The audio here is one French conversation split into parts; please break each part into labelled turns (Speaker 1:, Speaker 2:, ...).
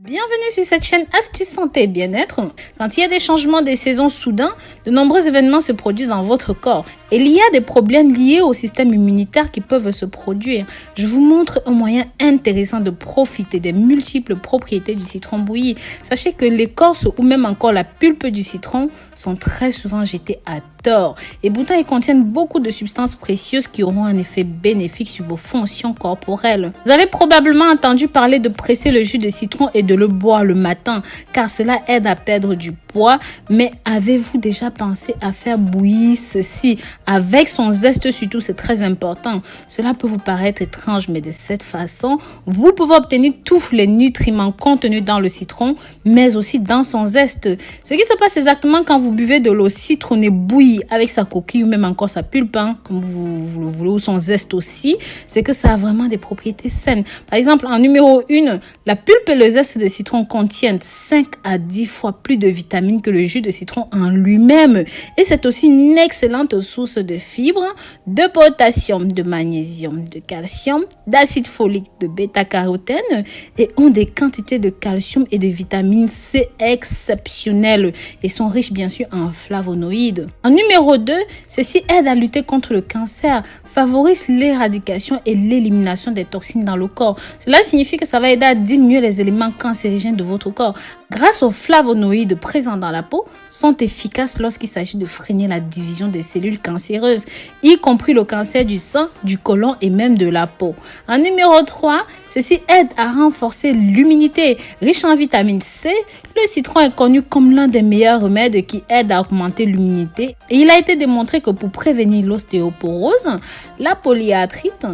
Speaker 1: Bienvenue sur cette chaîne Astuces Santé et Bien-être. Quand il y a des changements des saisons soudains, de nombreux événements se produisent dans votre corps. Et il y a des problèmes liés au système immunitaire qui peuvent se produire. Je vous montre un moyen intéressant de profiter des multiples propriétés du citron bouilli. Sachez que l'écorce ou même encore la pulpe du citron sont très souvent jetées à tort. Et pourtant, ils contiennent beaucoup de substances précieuses qui auront un effet bénéfique sur vos fonctions corporelles. Vous avez probablement entendu parler de presser le jus de citron et de le boire le matin, car cela aide à perdre du poids. Mais avez-vous déjà pensé à faire bouillir ceci avec son zeste surtout? C'est très important. Cela peut vous paraître étrange, mais de cette façon, vous pouvez obtenir tous les nutriments contenus dans le citron, mais aussi dans son zeste. Ce qui se passe exactement quand vous buvez de l'eau citronnée bouillie avec sa coquille ou même encore sa pulpe, comme vous le voulez, ou son zeste aussi, c'est que ça a vraiment des propriétés saines. Par exemple, en numéro 1, la pulpe et le zeste de citron contiennent 5 à 10 fois plus de vitamines que le jus de citron en lui-même. Et c'est aussi une excellente source de fibres, de potassium, de magnésium, de calcium, d'acide folique, de bêta-carotène et ont des quantités de calcium et de vitamine C exceptionnelles et sont riches bien sûr en flavonoïdes. En numéro 2, ceci aide à lutter contre le cancer, favorise l'éradication et l'élimination des toxines dans le corps. Cela signifie que ça va aider à diminuer les éléments cancérigènes de votre corps. Grâce aux flavonoïdes présents dans la peau, sont efficaces lorsqu'il s'agit de freiner la division des cellules cancéreuses, y compris le cancer du sang, du côlon et même de la peau. En numéro 3, ceci aide à renforcer l'immunité. Riche en vitamine C, le citron est connu comme l'un des meilleurs remèdes qui aide à augmenter l'immunité. Et il a été démontré que pour prévenir l'ostéoporose, la polyarthrite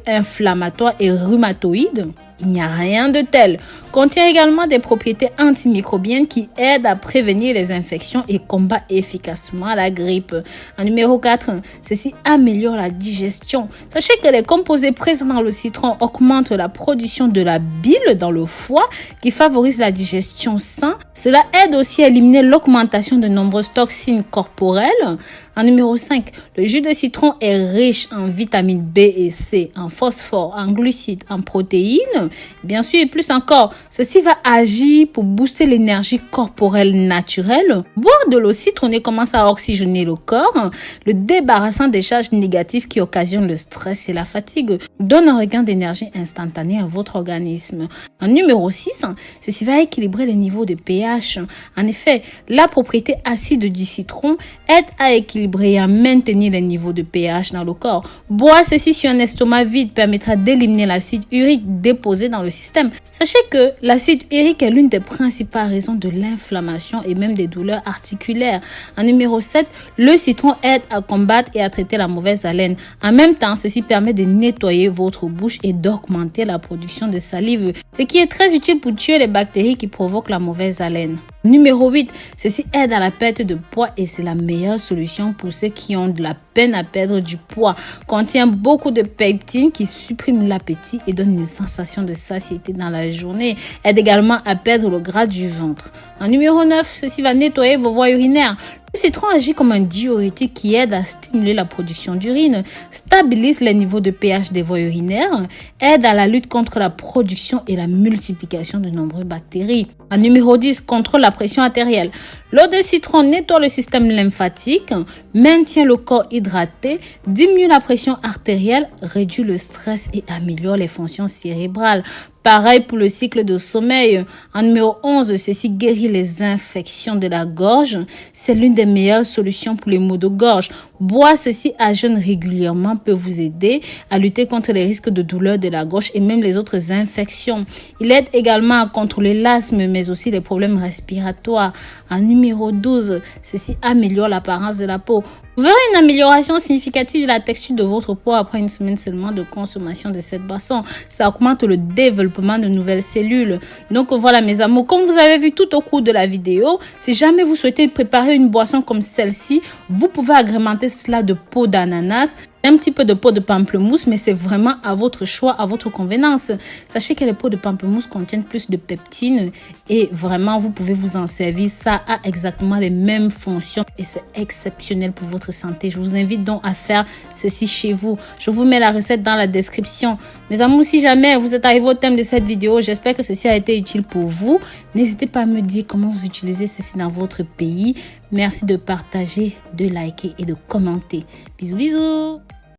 Speaker 1: inflammatoire et rhumatoïde, il n'y a rien de tel. Contient également des propriétés antimicrobiennes qui aident à prévenir les infections et combat efficacement la grippe. En numéro 4, ceci améliore la digestion. Sachez que les composés présents dans le citron augmentent la production de la bile dans le foie qui favorise la digestion saine. Cela aide aussi à éliminer l'augmentation de nombreuses toxines corporelles. En numéro 5, le jus de citron est riche en vitamines B et C, en phosphore, en glucides, en protéines. Bien sûr, et plus encore, ceci va agir pour booster l'énergie corporelle naturelle. Boire de l'eau citronnée commence à oxygéner le corps, le débarrassant des charges négatives qui occasionnent le stress et la fatigue, donne un regain d'énergie instantané à votre organisme. En numéro 6, ceci va équilibrer les niveaux de pH. En effet, la propriété acide du citron aide à équilibrer et à maintenir les niveaux de pH dans le corps. Boire ceci sur un estomac vide permettra d'éliminer l'acide urique déposé dans le système. Sachez que l'acide urique est l'une des principales raisons de l'inflammation et même des douleurs articulaires. En numéro 7, le citron aide à combattre et à traiter la mauvaise haleine. En même temps, ceci permet de nettoyer votre bouche et d'augmenter la production de salive, ce qui est très utile pour tuer les bactéries qui provoquent la mauvaise haleine. Numéro 8, ceci aide à la perte de poids et c'est la meilleure solution pour ceux qui ont de la peine à perdre du poids. Contient beaucoup de pectine qui supprime l'appétit et donne une sensation de satiété dans la journée. Aide également à perdre le gras du ventre. En numéro 9, ceci va nettoyer vos voies urinaires. Le citron agit comme un diurétique qui aide à stimuler la production d'urine, stabilise les niveaux de pH des voies urinaires, aide à la lutte contre la production et la multiplication de nombreuses bactéries. En numéro 10, contrôle la pression artérielle. L'eau de citron nettoie le système lymphatique, maintient le corps hydraté, diminue la pression artérielle, réduit le stress et améliore les fonctions cérébrales. Pareil pour le cycle de sommeil. En numéro 11, ceci guérit les infections de la gorge. C'est l'une des meilleures solutions pour les maux de gorge. Boire ceci à jeûne régulièrement peut vous aider à lutter contre les risques de douleur de la gorge et même les autres infections. Il aide également à contrôler l'asthme, mais aussi les problèmes respiratoires. En numéro 12, ceci améliore l'apparence de la peau. Vous verrez une amélioration significative de la texture de votre peau après une semaine seulement de consommation de cette boisson. Ça augmente le développement de nouvelles cellules. Donc voilà mes amours, comme vous avez vu tout au cours de la vidéo, si jamais vous souhaitez préparer une boisson comme celle-ci, vous pouvez agrémenter cela de peau d'ananas, un petit peu de peau de pamplemousse, mais c'est vraiment à votre choix, à votre convenance. Sachez que les peaux de pamplemousse contiennent plus de peptine et vraiment vous pouvez vous en servir. Ça a exactement les mêmes fonctions et c'est exceptionnel pour votre votre santé. Je vous invite donc à faire ceci chez vous. Je vous mets la recette dans la description. Mes amours, si jamais vous êtes arrivés au thème de cette vidéo, j'espère que ceci a été utile pour vous. N'hésitez pas à me dire comment vous utilisez ceci dans votre pays. Merci de partager, de liker et de commenter. Bisous, bisous!